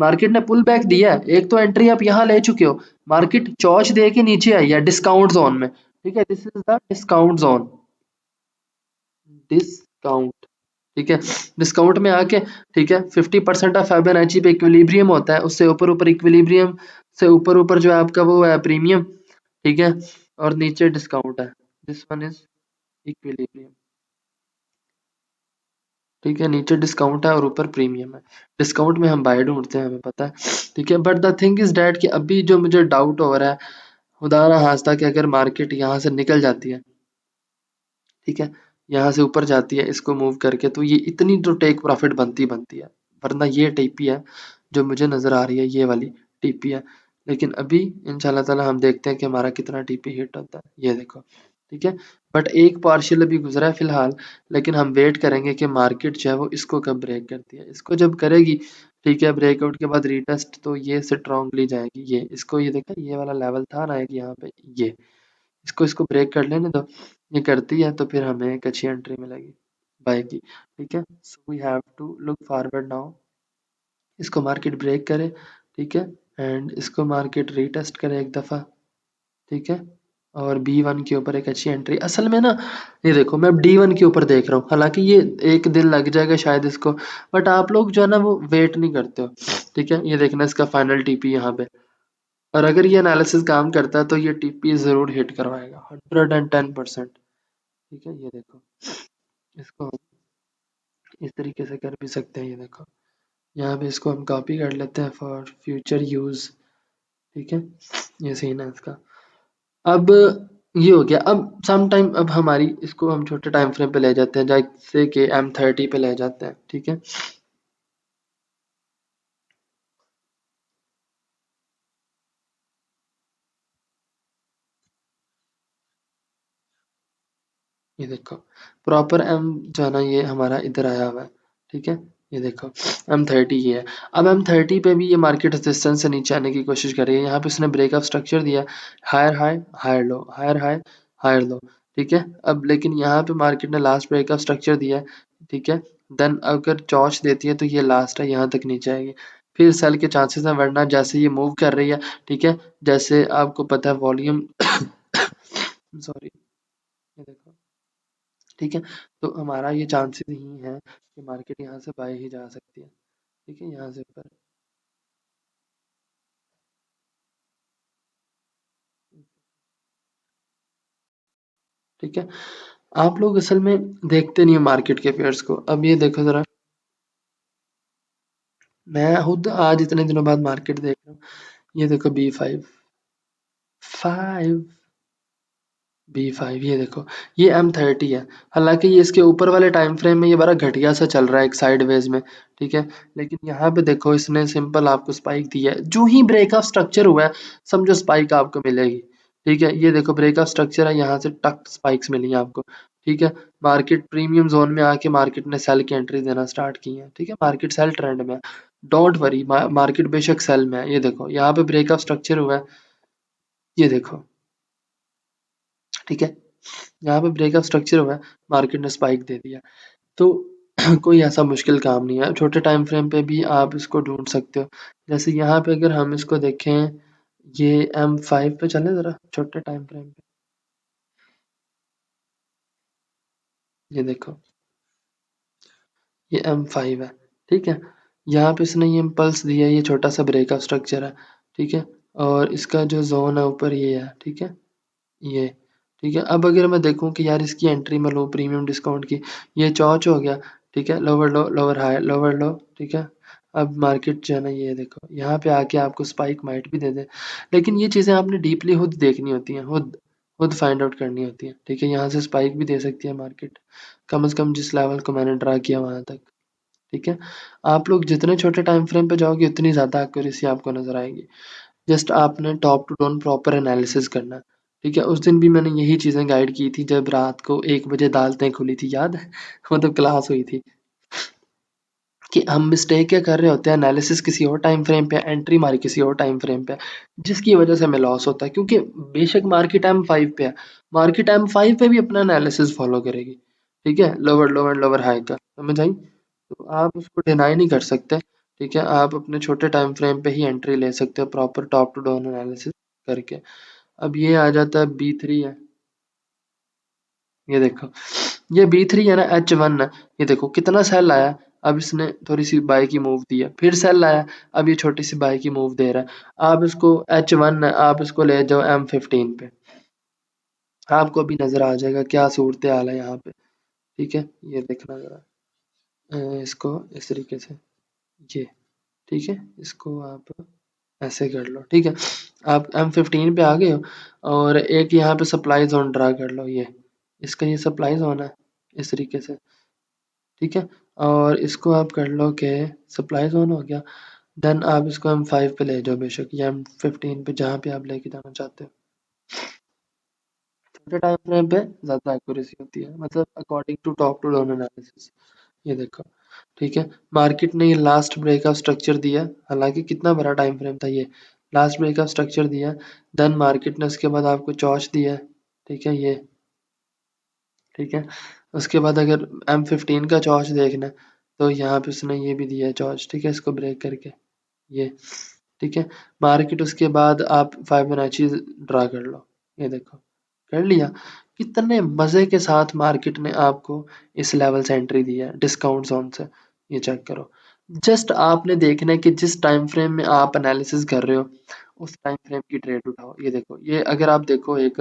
मार्केट ने पुल बैक दिया है, एक तो एंट्री आप यहाँ ले चुके हो, मार्केट चौच दे के नीचे आई है डिस्काउंट जोन में, ठीक है, this is the discount zone, discount, ठीक है। डिस्काउंट में आके, ठीक है, 50% ऑफ फिबोनाची पे इक्विलिब्रियम होता है, उससे ऊपर ऊपर इक्विलिब्रियम से ऊपर ऊपर जो है आपका वो है प्रीमियम, ठीक है, और नीचे डिस्काउंट है। दिस वन इज इक्विलिब्रियम, ठीक है, नीचे डिस्काउंट है और ऊपर प्रीमियम है। डिस्काउंट में हम बाय ढूंढते हैं, हमें पता है, ठीक है। But the thing is that कि अभी जो मुझे डाउट हो रहा है, खुदा ना खास्ता कि अगर मार्केट यहाँ से निकल जाती है, ठीक है, यहाँ से ऊपर जाती है इसको मूव करके, तो ये इतनी तो टेक प्रॉफिट बनती है, वरना ये टीपी है जो मुझे नज़र आ रही है, ये वाली टीपी है। लेकिन अभी इंशाल्लाह ताला हम देखते हैं कि हमारा कितना टीपी हिट होता है, ये देखो, ठीक है। बट एक पार्शियल अभी गुजरा है फिलहाल, लेकिन हम वेट करेंगे कि मार्केट जो है वो इसको कब ब्रेक करती है। इसको जब करेगी, ठीक है, ब्रेकआउट के बाद रीटेस्ट, तो ये स्ट्रांगली जाएगी, ये इसको, ये देखा, ये वाला लेवल था ना एक यहाँ पे, ये इसको ब्रेक कर लेने दो। ये करती है तो फिर हमें एक अच्छी एंट्री मिलेगी बाय की, ठीक है। So we have to look forward now. इसको मार्केट ब्रेक करे, ठीक है, एंड इसको मार्केट रीटेस्ट करे एक दफ़ा, ठीक है, और B1 के ऊपर एक अच्छी एंट्री। असल में ना, ये देखो मैं अब D1 के ऊपर देख रहा हूँ, हालांकि ये एक दिन लग जाएगा शायद इसको, बट आप लोग जो है ना वो वेट नहीं करते हो, ठीक है। ये देखना इसका फाइनल टीपी यहाँ पे, और अगर ये एनालिसिस काम करता है तो ये टीपी ज़रूर हिट करवाएगा 110%, ठीक है। ये देखो, इसको हम इस तरीके से कर भी सकते हैं, ये देखो, यहाँ पे इसको हम कॉपी कर लेते हैं फॉर फ्यूचर यूज़, ठीक है। ये सीन है इसका। अब ये हो गया। अब सम टाइम, अब हमारी इसको हम छोटे टाइम फ्रेम पे ले जाते हैं, जैसे कि M30 पे ले जाते हैं, ठीक है। ये देखो, प्रॉपर M जो है ना ये हमारा इधर आया हुआ है, ठीक है। ये देखो M30 ये है। अब M30 पे भी ये मार्केट रेजिस्टेंस से नीचे आने की कोशिश कर रही है। यहाँ पे इसने ब्रेकअप स्ट्रक्चर दिया, higher high, higher low, higher high, higher low, ठीक है। अब लेकिन यहाँ पे मार्केट ने लास्ट ब्रेकअप स्ट्रक्चर दिया है, ठीक है। देन अगर चौच देती है तो ये लास्ट है, यहाँ तक नीचे आएगी, फिर सेल के चांसेस हैं, वरना जैसे ये मूव कर रही है, ठीक है, जैसे आपको पता है वॉल्यूम सॉरी, ये देखो, ठीक है। तो हमारा ये चांसेस ही है कि मार्केट यहाँ से बाय ही जा सकती है, ठीक है, यहाँ से ऊपर, ठीक है। आप लोग असल में देखते नहीं हो मार्केट के पेयर्स को। अब ये देखो ज़रा, मैं खुद आज इतने दिनों बाद मार्केट देख रहा हूँ। ये देखो B5, 5 B5, ये देखो, ये M30 है। हालांकि ये इसके ऊपर वाले टाइम फ्रेम में ये बड़ा घटिया सा चल रहा है एक साइडवेज में, ठीक है। लेकिन यहाँ पे देखो इसने सिंपल आपको स्पाइक दी है, जो ही ब्रेकअप स्ट्रक्चर हुआ है समझो स्पाइक आपको मिलेगी, ठीक है। ये देखो ब्रेकअप स्ट्रक्चर है, यहाँ से टक स्पाइक्स मिली हैं आपको, ठीक है। मार्केट प्रीमियम जोन में आके मार्केट ने सेल की एंट्री देना स्टार्ट की है, ठीक है। मार्केट सेल ट्रेंड में है, डोंट वरी, मार्केट बेशक सेल में है। ये देखो यहाँ पे ब्रेकअप स्ट्रक्चर हुआ है, ये देखो, ठीक है। यहाँ पे ब्रेकअप स्ट्रक्चर हुआ है, मार्केट ने स्पाइक दे दिया, तो कोई ऐसा मुश्किल काम नहीं है। छोटे टाइम फ्रेम पे भी आप इसको ढूंढ सकते हो। जैसे यहाँ पे अगर हम इसको देखें, ये M5 पे चले ज़रा, छोटे टाइम फ्रेम पे, ये देखो, ये M5 है, ठीक है। यहाँ पे इसने ये इम्पल्स दिया है, ये छोटा सा ब्रेकअप स्ट्रक्चर है, ठीक है, और इसका जो जोन है ऊपर ये है, ठीक है, ये, ठीक है। अब अगर मैं देखूं कि यार इसकी एंट्री मैं लूँ प्रीमियम डिस्काउंट की, ये चौच हो गया, ठीक है, लोअर लो, लोअर हाई, लोअर लो, ठीक है। अब मार्केट जो है ना ये देखो, यहाँ पे आके आपको स्पाइक माइट भी दे दे, लेकिन ये चीज़ें आपने डीपली खुद देखनी होती हैं, खुद खुद फाइंड आउट करनी होती है, ठीक है। यहाँ से स्पाइक भी दे सकती है मार्केट, कम से कम जिस लेवल को मैंने ड्रा किया वहाँ तक, ठीक है। आप लोग जितने छोटे टाइम फ्रेम पे जाओगे उतनी ज़्यादा एक्यूरेसी आपको नज़र आएगी। जस्ट आपने top to down proper analysis करना है, ठीक है। उस दिन भी मैंने यही चीज़ें गाइड की थी जब रात को 1 बजे अदालतें खुली थी, याद है? मतलब क्लास हुई थी कि हम मिस्टेक क्या कर रहे होते हैं, एनालिसिस किसी और टाइम फ्रेम पे, एंट्री मारी किसी और टाइम फ्रेम पे, जिसकी वजह से हमें लॉस होता है। क्योंकि बेशक मार्केट M5 पे है, मार्केट M5 पे भी अपना एनालिसिस फॉलो करेगी, ठीक है, lower low and lower high का, समझ आई? तो आप उसको डिनाई नहीं कर सकते, ठीक है। आप अपने छोटे टाइम फ्रेम पे ही एंट्री ले सकते हो proper top to down analysis करके। अब ये आ जाता है B3 है, ये देखो, ये B3 है ना, H1 है, ये देखो कितना सेल आया। अब इसने थोड़ी सी बाई की मूव दी है, फिर सेल आया, अब ये छोटी सी बाई की मूव दे रहा है। आप इसको H1 है, आप इसको ले जाओ M15 पे, आपको भी नजर आ जाएगा क्या सूरत हाल है यहाँ पे। ठीक है, ये देखना जरा, इसको इस तरीके से, ये ठीक है, इसको आप ऐसे कर लो। ठीक है, आप M15 पे आ गए हो, और एक यहाँ पे सप्लाई जोन ड्रा कर लो, ये इसका ये सप्लाई जोन है इस तरीके से। ठीक है, और इसको आप कर लो कि सप्लाई जोन हो गया। देन आप इसको M5 पे ले जाओ बेशक, या M15 पे, जहाँ पे आप लेके जाना चाहते हो। छोटे टाइम फ्रेम पे ज़्यादा एक्यूरेसी होती है, मतलब according to top to down analysis. ये देखो, ठीक है, मार्केट ने ये लास्ट ब्रेकआउट स्ट्रक्चर दिया, हालांकि कितना बड़ा टाइम फ्रेम था ये, लास्ट ब्रेकआउट स्ट्रक्चर दिया। देन मार्केट ने उसके बाद आपको चॉच दिया, ठीक है ये, ठीक है। उसके बाद अगर M15 का चॉच देखना है, तो यहाँ पे उसने ये भी दिया है चॉच, ठीक है, इसको ब्रेक करके ये, ठीक है। मार्केट उसके बाद आप फिबोनाची ड्रा कर लो, ये देखो कर लिया। कितने मजे के साथ मार्केट ने आपको इस लेवल से एंट्री दी है डिस्काउंट जोन से, ये चेक करो। जस्ट आपने देखना है कि जिस टाइम फ्रेम में आप एनालिसिस कर रहे हो उस टाइम फ्रेम की ट्रेड उठाओ। ये देखो, ये अगर आप देखो, एक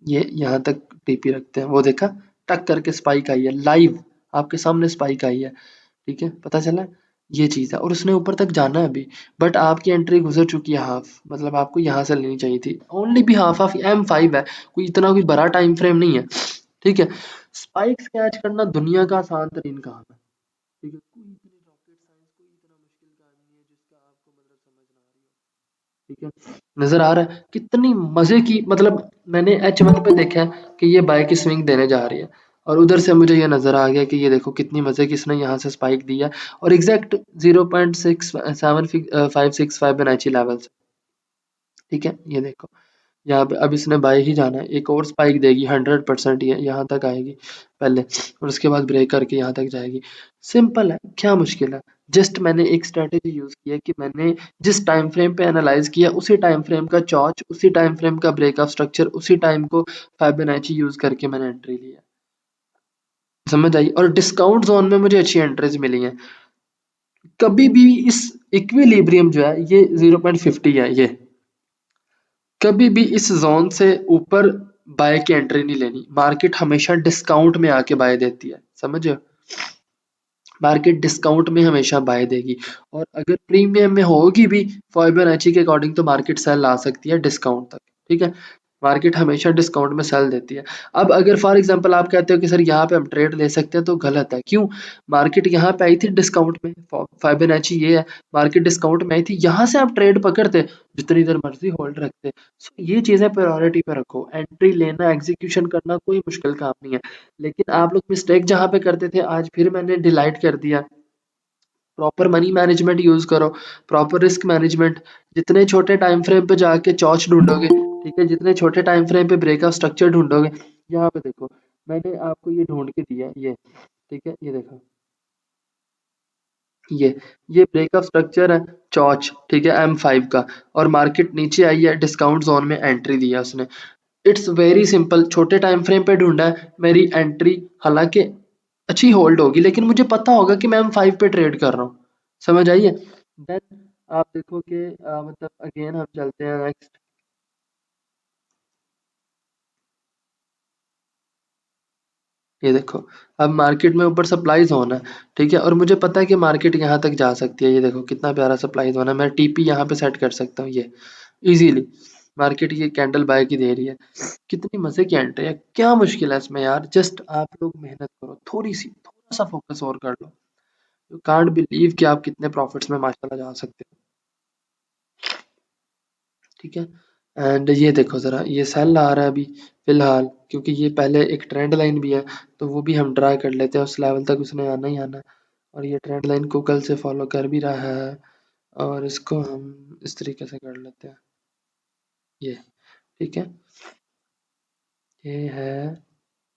ये यहाँ तक टीपी रखते हैं, वो देखा टक करके स्पाइक आई है, लाइव आपके सामने स्पाइक आई है, ठीक है, पता चला ये चीज़ है। और उसने ऊपर तक जाना है अभी, बट आपकी एंट्री गुजर चुकी है हाफ, मतलब आपको यहाँ से लेनी चाहिए थी, ओनली भी हाफ ऑफ M5 है, कोई इतना कोई बड़ा टाइम फ्रेम नहीं है। ठीक है, स्पाइक्स कैच करना दुनिया का आसान तरीन काम है। ठीक है, कोई इतनी रॉकेट साइंस, कोई इतना मुश्किल काम नहीं है जिसका आपको मतलब समझ ना आ रही हो। ठीक है, नजर आ रहा है कितनी मजे की, मतलब मैंने H1 पे देखा है कि ये बाय की स्विंग देने जा रही है, और उधर से मुझे ये नजर आ गया कि ये देखो कितनी मजे की इसने यहाँ से स्पाइक दी है, और एग्जैक्ट 0.6565 बेनाची लेवल से। ठीक है, ये देखो यहाँ पे अब इसने बाय ही जाना है, एक और स्पाइक देगी 100%, ये यहाँ तक आएगी पहले, और उसके बाद ब्रेक करके यहाँ तक जाएगी। सिंपल है, क्या मुश्किल है। जस्ट मैंने एक स्ट्रेटेजी यूज की है कि मैंने जिस टाइम फ्रेम पे एनालाइज किया उसी टाइम फ्रेम का चॉच, उसी टाइम फ्रेम का ब्रेकअप स्ट्रक्चर, उसी टाइम को फाइबोनाची यूज करके मैंने एंट्री लिया, समझ आई। और डिस्काउंट जोन में मुझे अच्छी एंट्रीज मिली हैं। कभी भी इस इक्विलिब्रियम जो है ये 0.50 है, ये कभी भी इस जोन से ऊपर बाय की एंट्री नहीं लेनी। मार्केट हमेशा डिस्काउंट में आके बाय देती है, समझे, मार्केट डिस्काउंट में हमेशा बाय देगी, और अगर प्रीमियम में होगी भी फिबोनाची के अकॉर्डिंग तो मार्केट सेल ला सकती है डिस्काउंट तक। ठीक है, मार्केट हमेशा डिस्काउंट में सेल देती है। अब अगर फॉर एग्जांपल आप कहते हो कि सर यहाँ पे हम ट्रेड ले सकते हैं, तो गलत है। क्यों? मार्केट यहाँ पे आई थी डिस्काउंट में, फिबोनाची ये है, मार्केट डिस्काउंट में आई थी, यहाँ से आप ट्रेड पकड़ते, जितनी देर मर्जी होल्ड रखते। सो ये चीजें प्रायोरिटी पे रखो, एंट्री लेना, एग्जीक्यूशन करना कोई मुश्किल काम नहीं है। लेकिन आप लोग मिस्टेक जहाँ पे करते थे, आज फिर मैंने डिलाइट कर दिया, प्रॉपर मनी मैनेजमेंट यूज करो, प्रॉपर रिस्क मैनेजमेंट। जितने छोटे टाइम फ्रेम पे जाके चौच ढूंढोगे, ठीक है, जितने छोटे टाइम फ्रेम पे ब्रेकआउट स्ट्रक्चर ढूंढोगे, यहाँ पे देखो मैंने आपको ये ढूंढ के दिया ये, ठीक है, ये देखो ये ब्रेकअप स्ट्रक्चर है चौच, ठीक है, M5 का, और मार्केट नीचे आई है, डिस्काउंट जोन में एंट्री दिया उसने। इट्स वेरी सिंपल, छोटे टाइम फ्रेम पे ढूंढा है, मेरी एंट्री हालांकि अच्छी होल्ड होगी, लेकिन मुझे पता होगा कि मैं M5 पे ट्रेड कर रहा हूँ, समझ आइए। देन आप देखो कि मतलब अगेन हम चलते हैं नेक्स्ट। ये देखो, अब मार्केट में ऊपर सप्लाई जोन है, ठीक है, और मुझे पता है कि मार्केट यहाँ तक जा सकती है। ये देखो कितना प्यारा सप्लाई जोन है, मैं टीपी यहाँ पे सेट कर सकता हूँ, ये इजीली मार्केट ये कैंडल बाय की दे रही है। कितनी मजे की एंट्री है, क्या मुश्किल है इसमें यार, जस्ट आप लोग मेहनत करो, थोड़ा सा फोकस और कर लो। यू कांट बिलीव कि आप कितने प्रॉफिट्स में माशाल्लाह जा सकते हो। ठीक है, एंड ये देखो ज़रा, ये सेल आ रहा है अभी फिलहाल, क्योंकि ये पहले एक ट्रेंड लाइन भी है, तो वो भी हम ड्रा कर लेते हैं, उस लेवल तक उसने आना ही आना है। और ये ट्रेंड लाइन को कल से फॉलो कर भी रहा है, और इसको हम इस तरीके से कर लेते हैं, ये ठीक है, ये है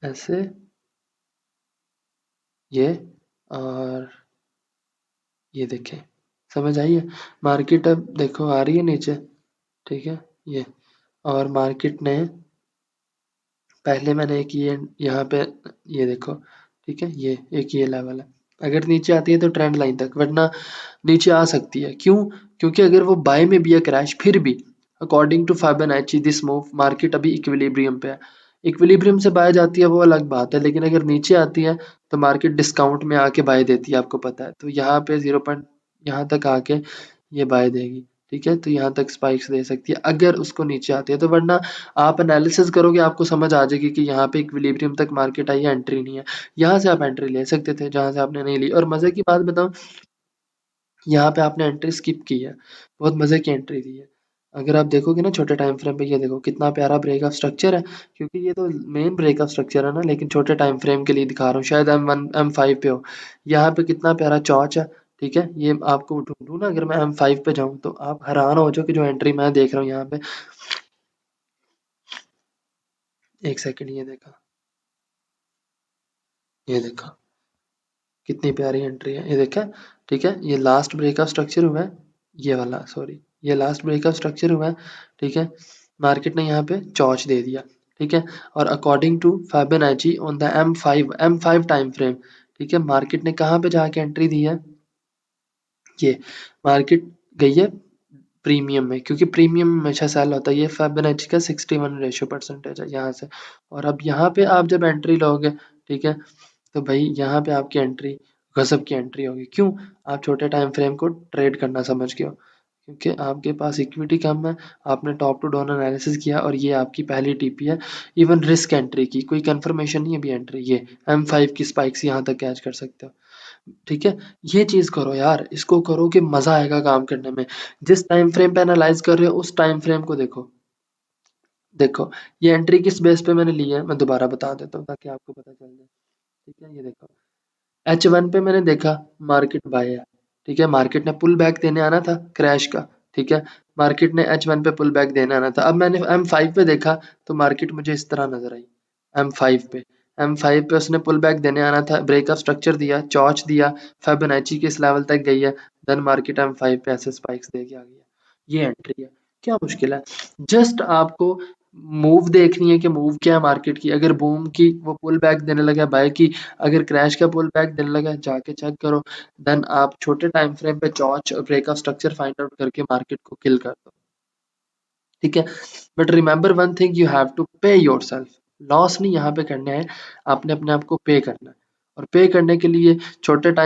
ऐसे, ये, और ये देखें, समझ आई है। मार्केट अब देखो आ रही है नीचे, ठीक है, ये, और मार्केट ने पहले मैंने एक ये यहाँ पे ये देखो, ठीक है, ये एक ये लेवल है, अगर नीचे आती है तो ट्रेंड लाइन तक, वरना नीचे आ सकती है। क्यों? क्योंकि अगर वो बाय में भी है क्रैश, फिर भी according to Fibonacci this move market अभी इक्विलिब्रियम पे है। इक्विलिब्रियम से बाय जाती है वो अलग बात है, लेकिन अगर नीचे आती है तो मार्केट डिस्काउंट में आके बाय देती है, आपको पता है। तो यहाँ पे 0 पॉइंट यहाँ तक आके ये बाय देगी, ठीक है, तो यहाँ तक स्पाइक्स दे सकती है अगर उसको नीचे आती है तो, वरना आप एनालिसिस करोगे आपको समझ आ जाएगी कि यहाँ पे इक्विलिब्रियम तक मार्केट आई है, एंट्री नहीं है। यहाँ से आप एंट्री ले सकते थे जहाँ से आपने नहीं ली। और मजे की बात बताऊं, यहाँ पे आपने एंट्री स्किप की है, बहुत मजे की एंट्री दी है। अगर आप देखोगे ना छोटे टाइम फ्रेम पे, ये देखो कितना प्यारा ब्रेकआउट स्ट्रक्चर है, क्योंकि ये तो मेन ब्रेकआउट स्ट्रक्चर है ना, लेकिन छोटे टाइम फ्रेम के लिए दिखा रहा हूँ, शायद M1 M5 पे हो। यहाँ पे कितना प्यारा चौच है, ठीक है, ये आपको ढूंढूं ना, अगर मैं M5 पे जाऊँ तो आप हैरान हो जाओ कि जो एंट्री मैं देख रहा हूँ यहाँ पे। एक सेकंड, ये देखा, ये देखा कितनी प्यारी एंट्री है, ये देखा, ठीक है। ये लास्ट ब्रेकआउट स्ट्रक्चर हुआ है, ये वाला सॉरी, ये लास्ट ब्रेकआउट स्ट्रक्चर हुआ है, ठीक है। मार्केट ने यहाँ पे चौच दे दिया, ठीक है, और according to Fibonacci on the M5 time frame, ठीक है, मार्केट ने कहाँ पे जाके एंट्री दी है, ये मार्केट गई है प्रीमियम में, क्योंकि प्रीमियम में हमेशा सेल होता है। ये फिबोनाची का 61 रेशियो परसेंटेज है यहाँ से। और अब यहाँ पे आप जब एंट्री लोगे, ठीक है, तो भाई यहाँ पे आपकी एंट्री गजब की एंट्री होगी। क्यों? आप छोटे टाइम फ्रेम को ट्रेड करना समझ गए हो, क्योंकि आपके पास इक्विटी कम है, आपने टॉप टू डाउन एनालिसिस किया और ये आपकी पहली टीपी है। इवन रिस्क एंट्री की कोई कंफर्मेशन नहीं है अभी एंट्री, ये M5 की स्पाइक्स यहाँ तक कैच कर सकते हो, ठीक है। ये चीज करो यार, इसको करो कि मजा आएगा काम करने में। जिस टाइम फ्रेम पे एनालाइज कर रहे हो उस टाइम फ्रेम को देखो। देखो ये एंट्री किस बेस पे मैंने ली है, मैं दोबारा बता देता हूँ ताकि आपको पता चल जाए, ठीक है। ये देखो H1 पे मैंने देखा मार्केट बाय है, ठीक है, मार्केट ने पुल बैक देने आना था क्रैश का, ठीक है, मार्केट ने H1 पे पुल बैक देने आना था। अब मैंने M5 पे देखा तो मार्केट मुझे इस तरह नजर आई, M5 पे उसने पुल बैक देने आना था, ब्रेकअप स्ट्रक्चर दिया, चॉच दिया, फिबोनाची के इस लेवल तक गई है, देन मार्केट M5 पे ऐसे स्पाइक्स दे के आ गई है। ये एंट्री है, क्या मुश्किल है? जस्ट आपको मूव देखनी है कि मूव क्या है मार्केट की। अगर बूम की वो पुल बैक देने लगा बाय की, अगर क्रैश का पुल बैक देने लगा जाके चेक करो, देन आप छोटे टाइम फ्रेम पे चॉच और ब्रेकअप स्ट्रक्चर फाइंड आउट करके मार्केट को किल कर दो, ठीक है। But remember one thing, you have to pay yourself. Loss नहीं यहाँ पे करना है, आपने अपने आप को पे करना है, और पे करने के लिए छोटे टाइम